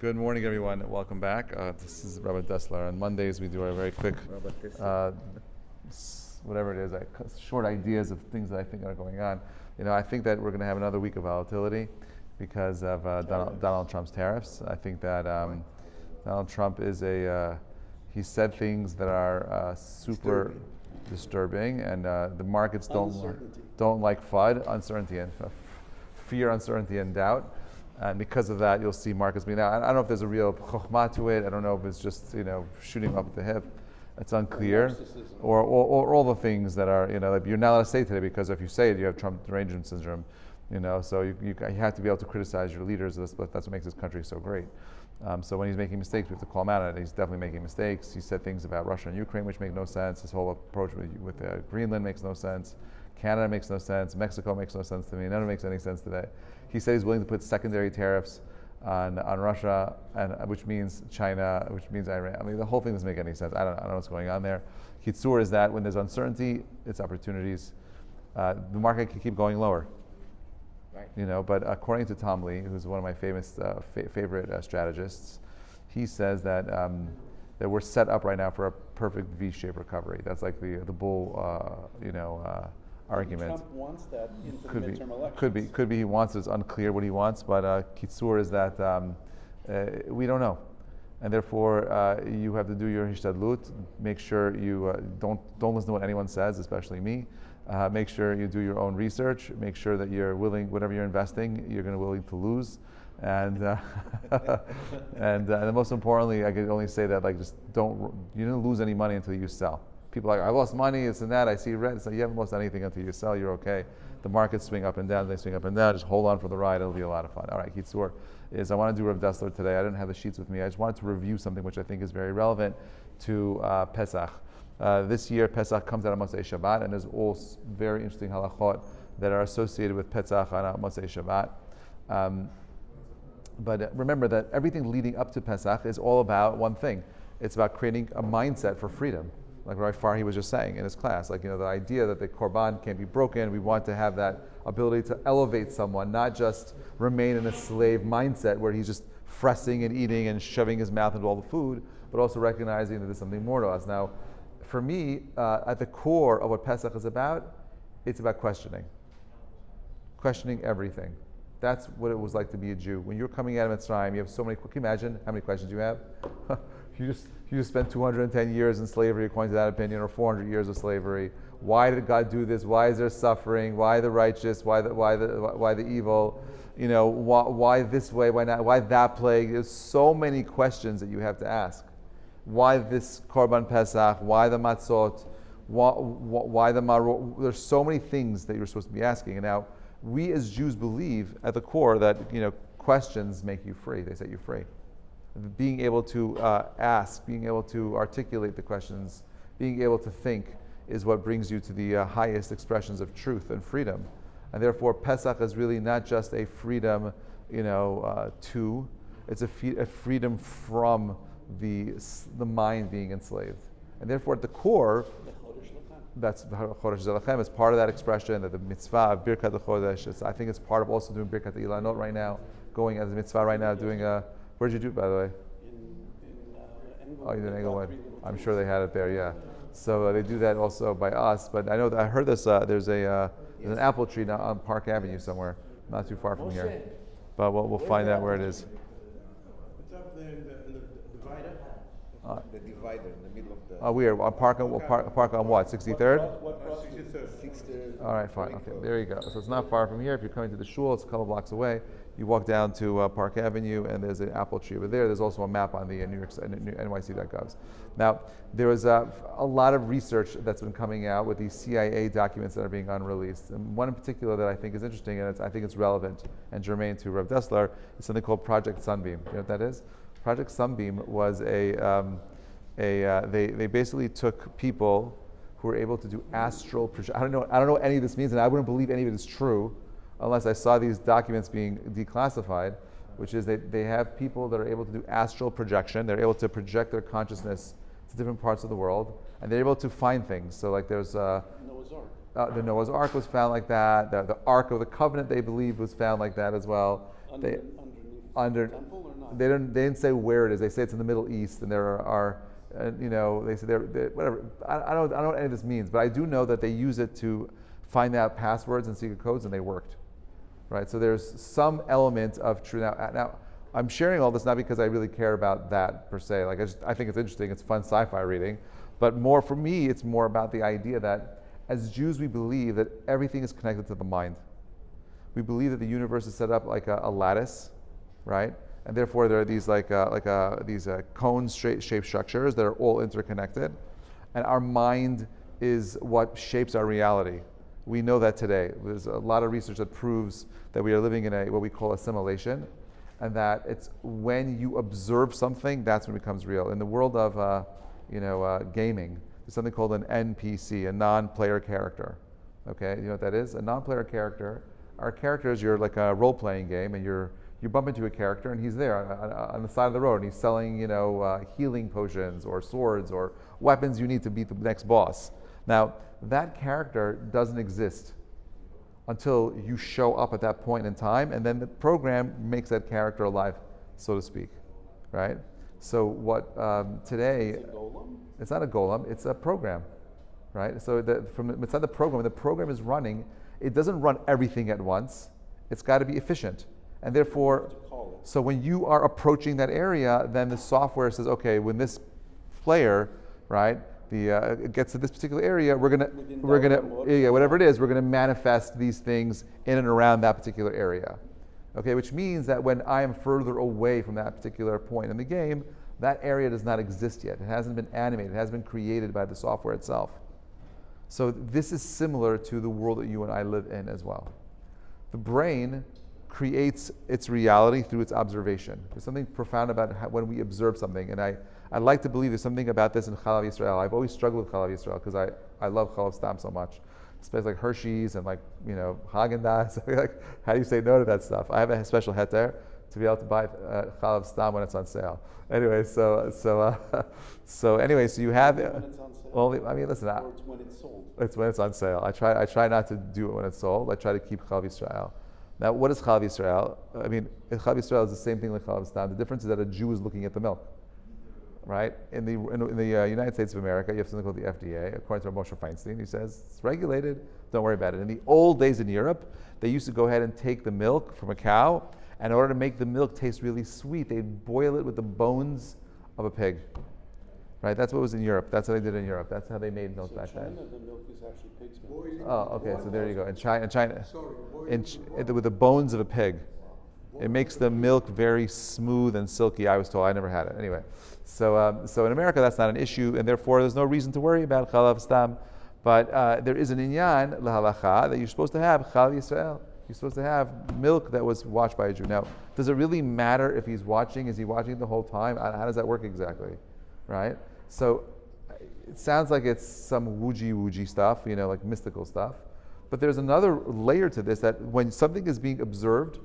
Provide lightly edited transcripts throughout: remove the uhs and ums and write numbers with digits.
Good morning, everyone. Welcome back. This is Rabbi Dessler. On Mondays, we do a very quick, whatever it is, short ideas of things that I think are going on. I think that we're going to have another week of volatility because of Donald Trump's tariffs. I think that Donald Trump is he said things that are super disturbing, and the markets don't like FUD, uncertainty, and fear, uncertainty, and doubt. And because of that, you'll see markets being down. I don't know if there's a real chokhmah to it. I don't know if it's just shooting up at the hip. It's unclear. Or all the things that are like you're not allowed to say today, because if you say it, you have Trump derangement syndrome. So you have to be able to criticize your leaders. That's what makes this country so great. So when he's making mistakes, we have to call him out on it. He's definitely making mistakes. He said things about Russia and Ukraine which make no sense. His whole approach with Greenland makes no sense. Canada makes no sense. Mexico makes no sense to me. None of it makes any sense today. He said he's willing to put secondary tariffs on Russia, and which means China, which means Iran. I mean, the whole thing doesn't make any sense. I don't know what's going on there. Kitsur is that when there's uncertainty, it's opportunities. The market can keep going lower. Right. But according to Tom Lee, who's one of my favorite strategists, he says that that we're set up right now for a perfect V-shaped recovery. That's like the bull, argument. Trump wants that into the midterm elections. Could be he wants it. It's unclear what he wants, but Kitsur is that we don't know. And therefore, you have to do your hishtadlut. Make sure you don't listen to what anyone says, especially me. Make sure you do your own research. Make sure that you're willing, whatever you're investing, you're going to willing to lose. And and most importantly, I can only say that just don't lose any money until you sell. People are like, I lost money, it's and that, I see red. So you haven't lost anything until you sell, you're okay. The markets swing up and down, they swing up and down. Just hold on for the ride, it'll be a lot of fun. All right, Kitzur is, I want to do Rav Dessler today. I didn't have the sheets with me. I just wanted to review something which I think is very relevant to Pesach. This year, Pesach comes out on Motzei Shabbat, and there's all very interesting halachot that are associated with Pesach on Motzei Shabbat. But remember that everything leading up to Pesach is all about one thing. It's about creating a mindset for freedom. Like Rabbi Farhi was just saying in his class, the idea that the korban can't be broken. We want to have that ability to elevate someone, not just remain in a slave mindset where he's just fressing and eating and shoving his mouth into all the food, but also recognizing that there's something more to us. Now, for me, at the core of what Pesach is about, it's about questioning everything. That's what it was like to be a Jew. When you're coming out of Mitzrayim, you have so many. Can you imagine how many questions you have? You just spent 210 years in slavery, according to that opinion, or 400 years of slavery. Why did God do this? Why is there suffering? Why the righteous? Why the evil? Why this way? Why not? Why that plague? There's so many questions that you have to ask. Why this Korban Pesach? Why the matzot? Why the maror? There's so many things that you're supposed to be asking. And now, we as Jews believe at the core that questions make you free. They set you free. Being able to ask, being able to articulate the questions, being able to think is what brings you to the highest expressions of truth and freedom. And therefore, Pesach is really not just a freedom, it's a freedom from the mind being enslaved. And therefore, at the core, that's Chodesh Zelachem. It's part of that expression that the mitzvah of Birkat HaChodesh. I think it's part of also doing Birkat Ilanot right now, going as a mitzvah right now, doing a. Where'd you do it, by the way? You did Englewood. I'm sure they had it there, yeah. So they do that also by us. But I know that I heard this. There's an apple tree now on Park Avenue somewhere, not too far from here. But we'll find out where it is. It's up there in the divider. The divider in the middle of the. We are on park on what? 63rd. 63rd. All right, fine. Okay, there you go. So it's not far from here. If you're coming to the shul, it's a couple blocks away. You walk down to Park Avenue, and there's an apple tree over there. There's also a map on the NYC.gov. Now, there was a lot of research that's been coming out with these CIA documents that are being unreleased. And one in particular that I think is interesting, and I think it's relevant and germane to Rav Dessler, is something called Project Sunbeam. You know what that is? Project Sunbeam was they basically took people who were able to do astral projection. I don't know what any of this means, and I wouldn't believe any of it is true unless I saw these documents being declassified, which is they have people that are able to do astral projection. They're able to project their consciousness to different parts of the world, and they're able to find things. So like there's Noah's Ark. The Noah's Ark was found like that. The Ark of the Covenant, they believe, was found like that as well. Underneath under. Temple or not? They didn't say where it is. They say it's in the Middle East, and there are they say they're whatever. I don't know what any of this means, but I do know that they use it to find out passwords and secret codes, and they worked, right? So there's some element of true. Now I'm sharing all this not because I really care about that per se. Like I think it's interesting. It's fun sci-fi reading, but more for me, it's more about the idea that as Jews we believe that everything is connected to the mind. We believe that the universe is set up like a lattice, right? And therefore there are these these cone-shaped structures that are all interconnected, and our mind is what shapes our reality. We know that today. There's a lot of research that proves that we are living in what we call assimilation, and that it's when you observe something, that's when it becomes real. In the world of gaming, there's something called an NPC, a non-player character. Okay, you know what that is? A non-player character. Our characters, you're like a role-playing game, and you bump into a character, and he's there on the side of the road, and he's selling, healing potions or swords or weapons you need to beat the next boss. Now, that character doesn't exist until you show up at that point in time, and then the program makes that character alive, so to speak, right? So what today? Is it a golem? It's not a golem; it's a program, right? So it's not the program. When the program is running, it doesn't run everything at once. It's got to be efficient. And therefore, so when you are approaching that area, then the software says, okay, when this player, right, gets to this particular area, we're gonna whatever it is, we're gonna manifest these things in and around that particular area. Okay, which means that when I am further away from that particular point in the game, that area does not exist yet. It hasn't been animated. It hasn't been created by the software itself. So this is similar to the world that you and I live in as well. The brain creates its reality through its observation. There's something profound about when we observe something, and I like to believe there's something about this in Chalav Yisrael. I've always struggled with Chalav Yisrael because I love Chalav Stam so much, especially like Hershey's and Haagen-Dazs. Like, how do you say no to that stuff? I have a special heter to be able to buy Chalav Stam when it's on sale. Anyway, so you have. When it's on sale? Well, I mean, listen. Or it's when it's sold? It's when it's on sale. I try not to do it when it's sold. I try to keep Chalav Yisrael. Now, what is Chalav Yisrael? I mean, Chalav Yisrael is the same thing like Chalav Stam. The difference is that a Jew is looking at the milk, right? In the United States of America, you have something called the FDA. According to Moshe Feinstein, he says it's regulated. Don't worry about it. In the old days in Europe, they used to go ahead and take the milk from a cow, and in order to make the milk taste really sweet, they'd boil it with the bones of a pig. Right? That's what was in Europe. That's what they did in Europe. That's how they made milk back then. In China, the milk is actually pig's milk. Oh, okay. So there you go. In China, with the bones of a pig, it makes the milk very smooth and silky. I was told. I never had it. Anyway, so in America, that's not an issue, and therefore there's no reason to worry about Chalav Stam. But there is an inyan lahalacha that you're supposed to have Chalav Yisrael. You're supposed to have milk that was watched by a Jew. Now, does it really matter if he's watching? Is he watching the whole time? How does that work exactly? Right? So it sounds like it's some wooji stuff, like mystical stuff. But there's another layer to this, that when something is being observed,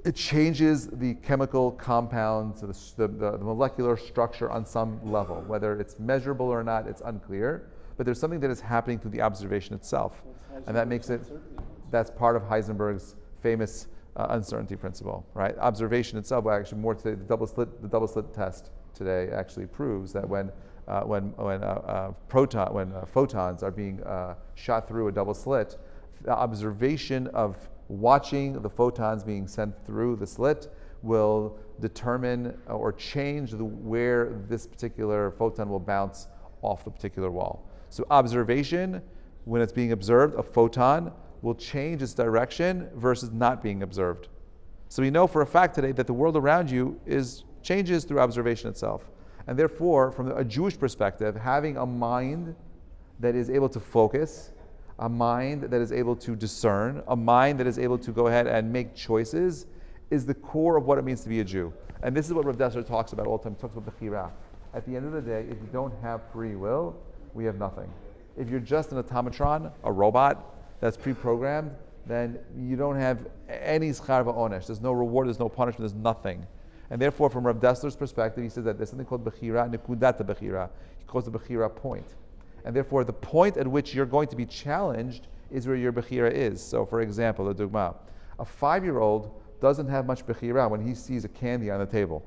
it changes the chemical compounds, the molecular structure on some level. Whether it's measurable or not, it's unclear. But there's something that is happening through the observation itself. And that makes it, that's part of Heisenberg's famous uncertainty principle, right? Observation itself, well, actually more today, the double slit test today actually proves that when photons are being shot through a double slit, the observation of watching the photons being sent through the slit will determine or change where this particular photon will bounce off the particular wall. So observation, when it's being observed, a photon will change its direction versus not being observed. So we know for a fact today that the world around you changes through observation itself. And therefore, from a Jewish perspective, having a mind that is able to focus, a mind that is able to discern, a mind that is able to go ahead and make choices is the core of what it means to be a Jew. And this is what Rav Dessler talks about all the time. He talks about bechira. At the end of the day, if you don't have free will, we have nothing. If you're just an automatron, a robot that's pre-programmed, then you don't have any schar va'onesh. There's no reward, there's no punishment, there's nothing. And therefore, from Rav Dessler's perspective, he says that there's something called bechira, nekudat bechira. He calls the bechira point. And therefore, the point at which you're going to be challenged is where your bechira is. So, for example, a dugma. A 5-year-old doesn't have much bechira when he sees a candy on the table.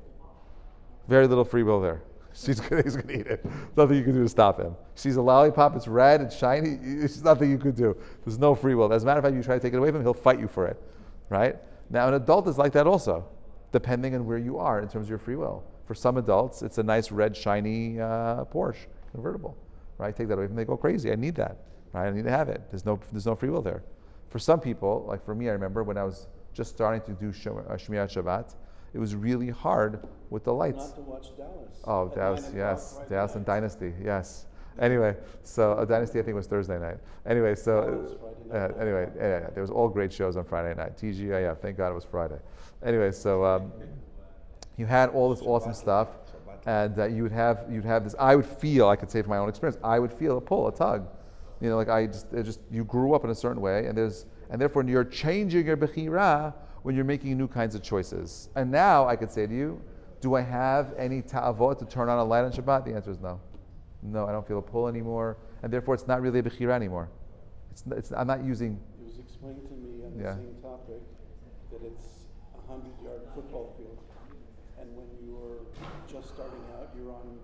Very little free will there. He's going to eat it. Nothing you can do to stop him. He sees a lollipop, it's red, it's shiny, there's nothing you could do. There's no free will. As a matter of fact, you try to take it away from him, he'll fight you for it. Right? Now, an adult is like that also, depending on where you are in terms of your free will. For some adults, it's a nice red, shiny Porsche convertible. Right? Take that away from them, they go crazy. I need that. Right? I need to have it. There's no free will there. For some people, like for me, I remember when I was just starting to do Shmirat Shabbat, it was really hard with the lights. Not to watch Dallas. Oh, at Dallas, 9 o'clock yes. Friday Dallas night. and Dynasty, yes. Anyway, so Dynasty I think was Thursday night. Anyway, so Dallas, Friday night. anyway, yeah, there was all great shows on Friday night. TGIF, thank God it was Friday. Anyway, so you had all this awesome stuff, and you'd have this. I would feel, I could say from my own experience, I would feel a pull, a tug. You know, like you grew up in a certain way, and therefore you're changing your bechira when you're making new kinds of choices. And now I could say to you, do I have any ta'avot to turn on a light on Shabbat? The answer is no. No, I don't feel a pull anymore, and therefore it's not really a bechira anymore. I'm not using. It was explained to me on the same topic that it's a 100-yard football field, and when you're just starting out, you're on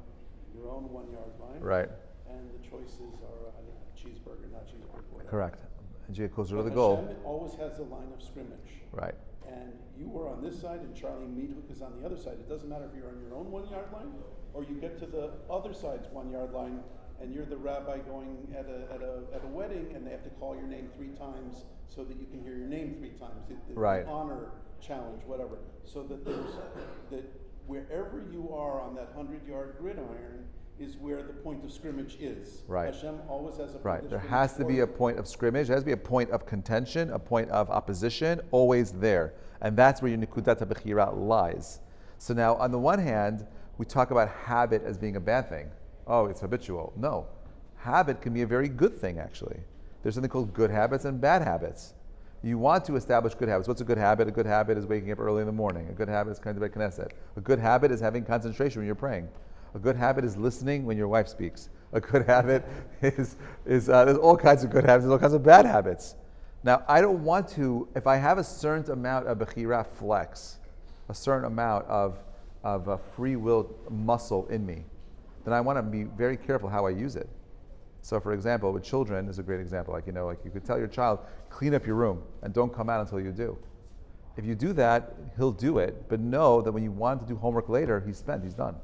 your own 1-yard line. Right. And the choices are cheeseburger, not cheeseburger, whatever. Correct. And you get closer to But the goal. Hashem always has a line of scrimmage. Right. And you were on this side and Charlie Meadhook is on the other side. It doesn't matter if you're on your own 1-yard line or you get to the other side's 1-yard line and you're the rabbi going at a wedding and they have to call your name 3 times so that you can hear your name 3 times. Right. The honor challenge, whatever. So that that wherever you are on that 100-yard gridiron is where the point of scrimmage is. Right. Hashem always has a point Right. of There scrimmage has to for be you. a point of scrimmage. There has to be a point of contention, a point of opposition, always there. And that's where your Nikudat HaBechira lies. So now, on the one hand, we talk about habit as being a bad thing. Oh, it's habitual. No. Habit can be a very good thing, actually. There's something called good habits and bad habits. You want to establish good habits. What's a good habit? A good habit is waking up early in the morning. A good habit is coming to bed Knesset. A good habit is having concentration when you're praying. A good habit is listening when your wife speaks. A good habit is there's all kinds of good habits, there's all kinds of bad habits. Now, I don't want to, if I have a certain amount of bechira flex, a certain amount of free will muscle in me, then I want to be very careful how I use it. So, for example, with children, this is a great example. Like you could tell your child, clean up your room and don't come out until you do. If you do that, he'll do it, but know that when you want to do homework later, he's done.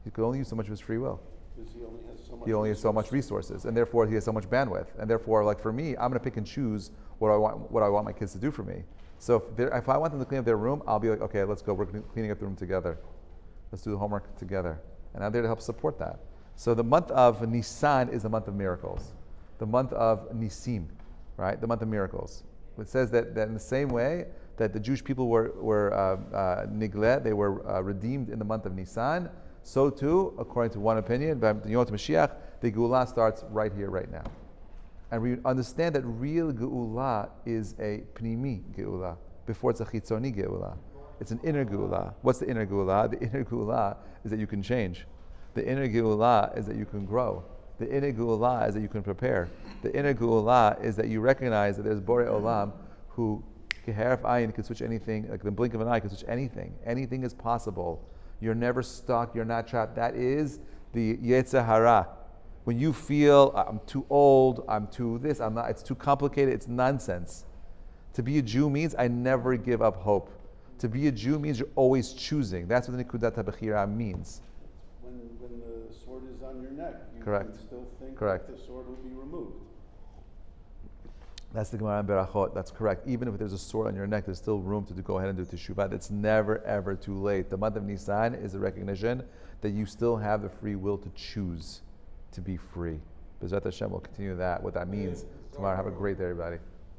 He could only use so much of his free will. Because he only has so much. He only has so much resources, and therefore he has so much bandwidth. And therefore, like for me, I'm going to pick and choose what I want my kids to do for me. So if I want them to clean up their room, I'll be like, okay, let's go. We're cleaning up the room together. Let's do the homework together. And I'm there to help support that. So the month of Nisan is the month of miracles. The month of Nisim, right? The month of miracles. It says that in the same way that the Jewish people were niglet, they were redeemed in the month of Nisan. So too, according to one opinion, by Yom Mashiach, the Geulah starts right here, right now. And we understand that real Geulah is a Pnimi Geulah, before it's a Chitzoni Geulah. It's an inner Geulah. What's the inner Geulah? The inner Geulah is that you can change. The inner Geulah is that you can grow. The inner Geulah is that you can prepare. The inner Geulah is that you recognize that there's Borei Olam who, Keharif Ayin, can switch anything, like the blink of an eye can switch anything. Anything is possible. You're never stuck, you're not trapped. That is the Yetzer Hara. When you feel, I'm too old, I'm too this, I'm not, it's too complicated, it's nonsense. To be a Jew means I never give up hope. To be a Jew means you're always choosing. That's what the Nikudat HaBechira means. When the sword is on your neck, you Correct. can still think Correct. that the sword will be removed. That's the Gemara in Berachot. That's correct. Even if there's a sword on your neck, there's still room to go ahead and do teshuvah. It's never, ever too late. The month of Nisan is a recognition that you still have the free will to choose to be free. B'ezrat Hashem will continue that, what that means tomorrow. Have a great day, everybody.